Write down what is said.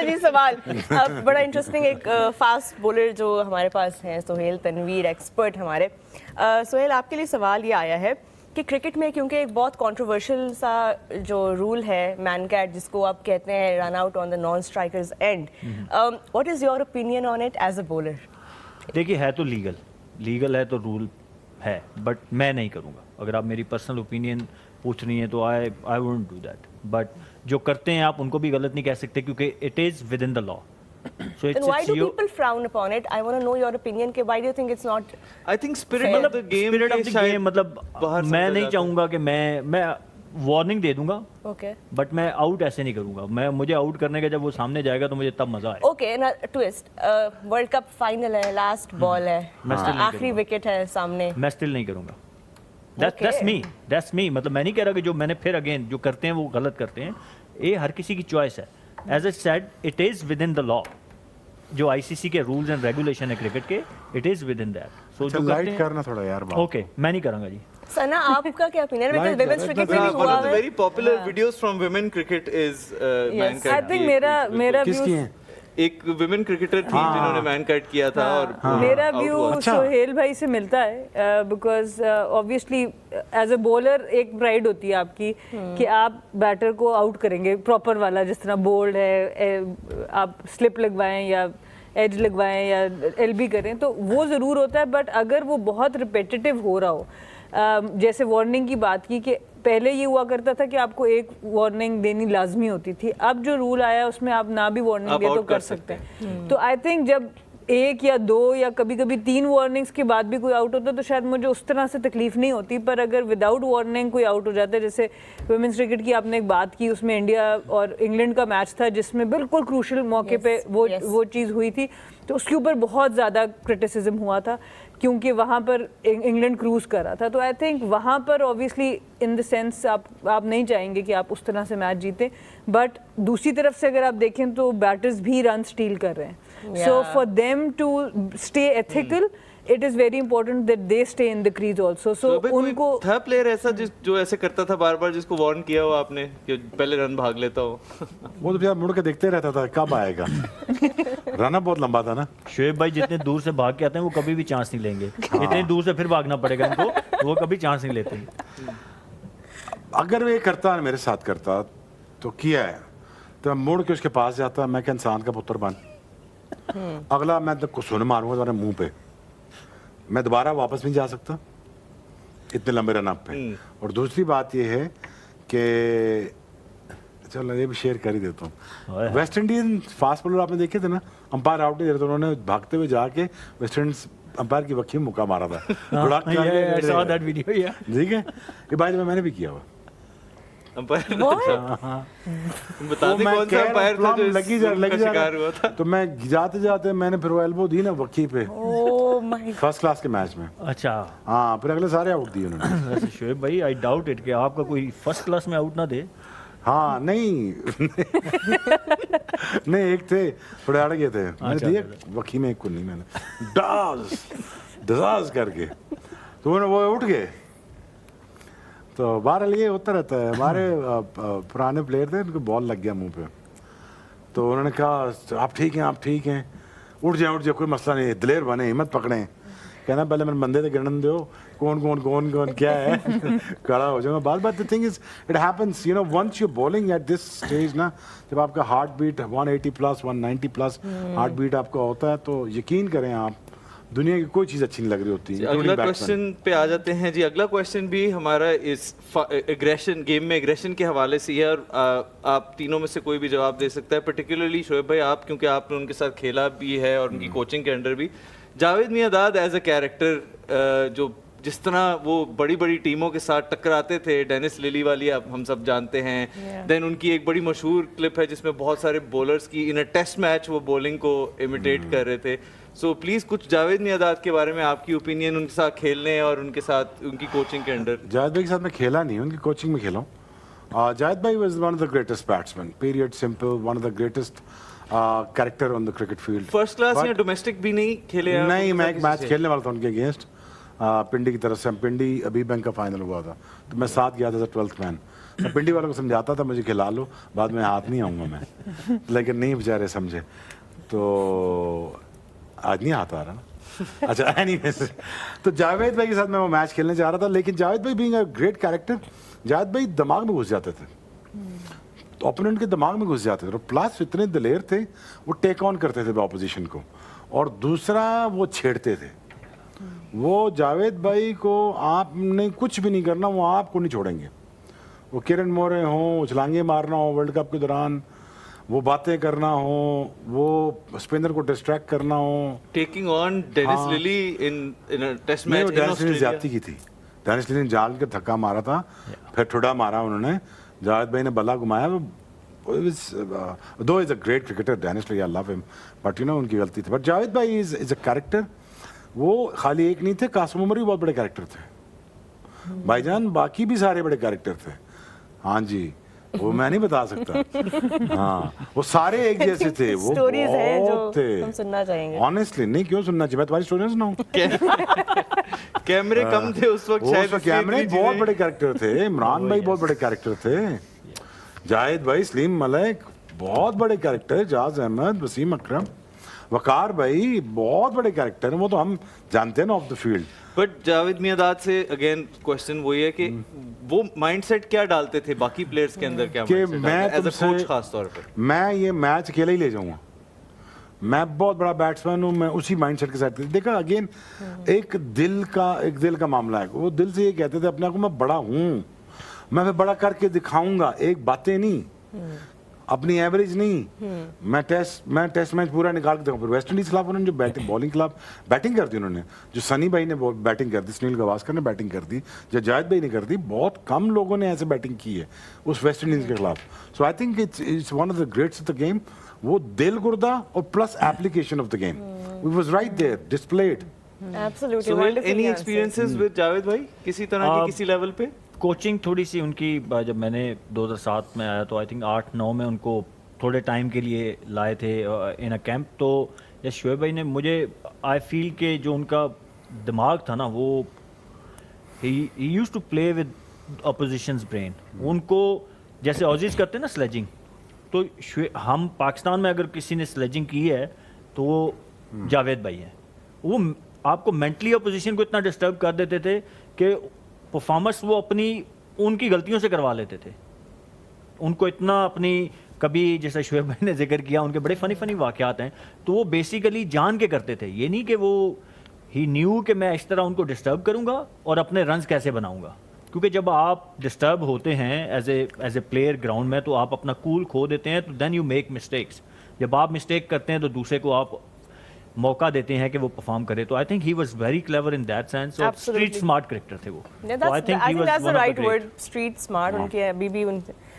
जी सवाल अब बड़ा इंटरेस्टिंग, एक फास्ट बॉलर जो हमारे पास हैं सोहेल तनवीर, एक्सपर्ट हमारे। सोहेल, आपके लिए सवाल ये आया है कि क्रिकेट में क्योंकि एक बहुत कंट्रोवर्शियल सा जो रूल है मैन कैट, जिसको आप कहते हैं run out on the non strikers end, what is your opinion on it as a bowler? देखिए, है तो लीगल है तो रूल है, बट मैं नहीं करूँगा। अगर आप मेरी पर्सनल ओपिनियन पूछ रही हैं तो I wouldn't do that. But जो करते हैं आप उनको भी गलत नहीं कह सकते, क्योंकि it is within the law. So Then why do people frown upon it? I want to know your opinion. कि why do you think it's not? I think spirit of the game मतलब मैं नहीं चाहूँगा कि मैं warning दे दूंगा, Okay. But मैं out ऐसे नहीं करूँगा। मुझे आउट करने का जब वो सामने जाएगा तो मुझे तब मजा आएगा। Okay, ना ट्विस्ट, वर्ल्ड कप फाइनल है, लास्ट बॉल है, आखिरी विकेट है सामने। मैं स्टिल नहीं करूँगा। That's me। मतलब मैं नहीं कह रहा कि जो मैंने फिर अगेन जो करते हैं वो गलत करते हैं, ये हर किसी की चॉइस है। As I said, it is within the law. जो आईसीसी के रूल्स एंड रेगुलेशन है क्रिकेट के, it is within that. So जो लाइट करना थोड़ा यार बात। ओके, मैं नहीं करूँगा जी। सना, आपका क्या ओपिनियन है? बिकॉज़ वुमेन्स क्रिकेट में भी one हुआ of the है। very popular videos from women cricket is man I cat think की मेरा किसकी view, है? एक विमेन क्रिकेटर थी जिन्होंने मैन कट किया था और मेरा out व्यू हुआ। सोहेल भाई से मिलता है, because obviously as a bowler एक प्राइड होती है आपकी कि आप बैटर को आउट करेंगे प्रॉपर वाला, जिस तरह बोल्ड है, आप स्लिप लगवाएं या एज लगवाएं या एलबी करें, तो वो ज़रूर होता है। बट अगर वो बहुत रिपीटेटिव हो रहा हो, जैसे वार्निंग की बात की कि पहले ये हुआ करता था कि आपको एक वार्निंग देनी लाजमी होती थी, अब जो रूल आया उसमें आप ना भी वार्निंग दे तो कर सकते हैं। तो आई थिंक जब एक या दो या कभी कभी 3 वार्निंग्स के बाद भी कोई आउट होता है तो शायद मुझे उस तरह से तकलीफ नहीं होती। पर अगर विदाउट वार्निंग कोई आउट हो जाता है, जैसे वुमेन्स क्रिकेट की आपने एक बात की, उसमें इंडिया और इंग्लैंड का मैच था जिसमें बिल्कुल क्रूशल मौके पे वो चीज़ हुई थी, तो उसके ऊपर बहुत ज़्यादा क्रिटिसिज्म हुआ था क्योंकि वहाँ पर इंग्लैंड क्रूज कर रहा था। तो आई थिंक वहाँ पर ऑब्वियसली इन द सेंस आप नहीं चाहेंगे कि आप उस तरह से मैच जीतें, बट दूसरी तरफ से अगर आप देखें तो बैटर्स भी रन स्टील कर रहे हैं। So for them to stay ethical, it is very important that they stay in the crease also. So उनको था प्लेयर ऐसा जो ऐसे करता था बार बार, जिसको वार्न किया हो आपने कि पहले रन भाग लेता हो? वो तो यार मुड़ के देखते रहता था कब आएगा। रन बहुत लंबा था ना। शोएब भाई जितने दूर से भाग के आते हैं वो कभी भी चांस नहीं लेंगे। इतने दूर से फिर भागना पड़ेगा इनको, वो कभी चांस नहीं लेते। अगर वो ये करता, मेरे साथ करता तो किया है, तो मैं मुड़ के उसके पास जाता, मैं क्या इंसान का पुत्र बन, अगला मैं तो सुन मारूंगा तुम्हारे मुंह पे, मैं दोबारा वापस नहीं जा सकता इतने लंबे रन अप पे। और दूसरी बात ये है कि चलो ये भी शेयर कर ही देता हूँ, वेस्ट इंडीज फास्ट बॉलर आपने देखे थे ना, अंपायर आउट नहीं दे रहे थे, उन्होंने भागते हुए जाके वेस्ट इंडीज अंपायर की वक्की में मुक्का मारा था। ठीक है, ये बात मैंने भी किया हुआ। अंपायर बता दे कौन सा अंपायर था जो लगी शिकार हुआ था? तो मैं जाते जाते मैंने फिर वो एल्बो दी ना वक्की पे, फर्स्ट क्लास के मैच में। अच्छा, हाँ, फिर अगले सारे आउट दिए उन्होंने। वैसे शोएब भाई, आई डाउट इट कि आपका कोई फर्स्ट क्लास में आउट ना दे। हाँ, नहीं नहीं, एक थे थोड़े अड़ गए थे, मैंने दिए वक्की में, एक को नहीं, मैंने डाज करके, तो वो उठ गए। तो बहरहाल ये होता रहता है। हमारे पुराने प्लेयर थे, उनको बॉल लग गया मुंह पे, तो उन्होंने कहा आप ठीक हैं, आप ठीक हैं, उठ जाए कोई मसला नहीं, दिलेर बने, हिम्मत पकड़ें। कहना पहले मैंने बंदे थे गिनन दो, कौन क्या है। खड़ा हो जाऊंगा बात। The thing is it happens, you know, once you bowling at this stage ना, जब आपका heart beat 180 plus 190 plus heart beat आपका होता है, तो यकीन करें आप, दुनिया की कोई चीज़ अच्छी नहीं लग रही होती है। अगला क्वेश्चन पे आ जाते हैं जी। अगला क्वेश्चन भी हमारा इस एग्रेशन, गेम में एग्रेशन के हवाले से है, और आप तीनों में से कोई भी जवाब दे सकता है। पर्टिकुलरली शोएब भाई आप, क्योंकि आपने उनके साथ खेला भी है और उनकी कोचिंग के अंडर भी। Javed Miandad as a character, जो जिस तरह वो बड़ी बड़ी टीमों के साथ टकराते थे, डेनिस लिली वाली हम सब जानते हैं। देन उनकी एक बड़ी मशहूर क्लिप है जिसमें बहुत सारे बॉलर्स की इन अ टेस्ट मैच वो बॉलिंग को इमिटेट कर रहे थे। सो प्लीज़ कुछ जावेद मियांदाद के बारे में आपकी ओपिनियन, उनके साथ खेलने और उनके साथ उनकी कोचिंग के अंडर। जावेद भाई के साथ मैं खेला नहीं, उनकी कोचिंग में खेला हूँ। जावेद भाई was one of the greatest batsman, period, simple, one of the greatest character on the cricket field. First class या डोमेस्टिक भी नहीं खेले? नहीं, मैं एक मैच खेलने वाला था उनके अगेंस्ट, पिंडी की तरफ से। पिंडी अभी बैंक का फाइनल हुआ था, तो मैं साथ गया था 12th मैन। मैं पिंडी वालों को समझाता था मुझे खिला लो, बाद में हाथ नहीं आऊँगा मैं, लेकिन नहीं बेचारे समझे, तो आज नहीं हाथ आ रहा ना। अच्छा एनीवेज, तो जावेद भाई के साथ मैं वो मैच खेलने जा रहा था, लेकिन जावेद भाई being a great character, Javed भाई दिमाग में घुस जाते थे, तो ओपोनेंट के दिमाग में घुस जाते थे, और प्लस इतने दिलेर थे, वो टेक ऑन करते थे ऑपोजिशन को, और दूसरा वो छेड़ते थे। वो जावेद भाई को आपने कुछ भी नहीं करना, वो आपको नहीं छोड़ेंगे। वो किरण मोरे हों, उछलांगे मारना हो वर्ल्ड कप के दौरान, वो बातें करना हो, वो स्पिनर को डिस्ट्रैक्ट करना हो। Taking on Dennis Lillee in a test match in Dennis Lillee ने ऑस्ट्रेलिया। ज्यादती की थी, डेनिस लिली ने जाल के धक्का मारा था, फिर ठुडा मारा उन्होंने, जावेद भाई ने बल्ला घुमाया। Though is a great cricketer Dennis Lillee, I love him, but you know उनकी गलती थी। बट जावेद भाई इज अ कैरेक्टर, वो खाली एक नहीं थे, कासिम उमर भी बहुत बड़े कैरेक्टर थे भाईजान, बाकी भी सारे बड़े कैरेक्टर थे। हाँ जी, वो मैं नहीं बता सकता। हाँ, वो सारे एक जैसे थे, वो स्टोरीज हैं बहुत जो थे। हम सुनना चाहेंगे। ऑनेस्टली नहीं, क्यों सुनना चाहिए, मैं तुम्हारी स्टोरी सुनाऊं? कैमरे कम थे उस वक्त, वो शायद उसमें कैमरे बहुत बड़े कैरेक्टर थे, इमरान भाई बहुत बड़े कैरेक्टर थे, जाहिद भाई, सलीम मलिक बहुत बड़े कैरेक्टर, जाज अहमद, वसीम अकरम, वकार भाई बहुत बड़े कैरेक्टर हैं, वो तो हम जानते हैं ना of the field. But Javed Miandad से अगेन क्वेश्चन वही है कि वो माइंडसेट क्या डालते थे बाकी प्लेयर्स के अंदर, क्या कि mindset मैं डालते थे? As a तुमसे- कोच खास तौर पे। मैं ये मैच अकेले ही ले जाऊंगा, मैं बहुत बड़ा बैट्समैन हूँ, मैं उसी माइंडसेट के साथ देखा। अगेन एक दिल का मामला है, वो दिल से ये कहते थे अपने आप को मैं बड़ा हूँ, मैं फिर बड़ा करके दिखाऊंगा, एक बातें नहीं, अपनी एवरेज नहीं, मैं टेस्ट मैच पूरा निकाल के दिखाऊंगा। वेस्ट इंडीज खिलाफ उन्होंने जो बॉलिंग खिलाफ बैटिंग कर दी, उन्होंने जो सनी भाई ने बैटिंग कर दी, सुनील गावस्कर ने बैटिंग कर दी, जो जायद भाई ने कर दी, बहुत कम लोगों ने ऐसे बैटिंग की है उस वेस्ट इंडीज के खिलाफ। So I think it's one of the greats of the game, वो दिल गुर्दा और plus application of the game, it was right there displayed. Absolutely, So, wonderfully any answered. experiences with Javed भाई किसी तरह की किसी लेवल पे? कोचिंग थोड़ी सी उनकी जब मैंने 2007 में आया तो आई थिंक 8-9 में उनको थोड़े टाइम के लिए लाए थे इन अ कैंप। तो या शोएब भाई ने मुझे आई फील के जो उनका दिमाग था ना, वो ही use to play with opposition's brain. उनको जैसे ऑजीज करते हैं ना स्लेजिंग, तो हम पाकिस्तान में अगर किसी ने स्लेजिंग की है तो वो जावेद भाई हैं। वो आपको मेंटली अपोजिशन को इतना डिस्टर्ब कर देते थे कि परफॉर्मेंस वो अपनी उनकी गलतियों से करवा लेते थे। उनको इतना अपनी, कभी जैसे शोएब भाई ने जिक्र किया उनके बड़े फनी वाक़यात हैं, तो वो बेसिकली जान के करते थे, ये नहीं कि वो ही न्यू कि मैं इस तरह उनको डिस्टर्ब करूंगा और अपने रन्स कैसे बनाऊंगा। क्योंकि जब आप डिस्टर्ब होते हैं एज ए प्लेयर ग्राउंड में, तो आप अपना कूल खो देते हैं, तो देन यू मेक मिस्टेक्स। जब आप मिस्टेक करते हैं तो दूसरे को आप मौका देते हैं कि वो परफॉर्म करे। तो I think he was very clever in that sense, और स्ट्रीट स्मार्ट क्रिकेटर थे वो। Yeah, तो आई that's, I think he was that's the one of right great. word, street smart. उनके अभी भी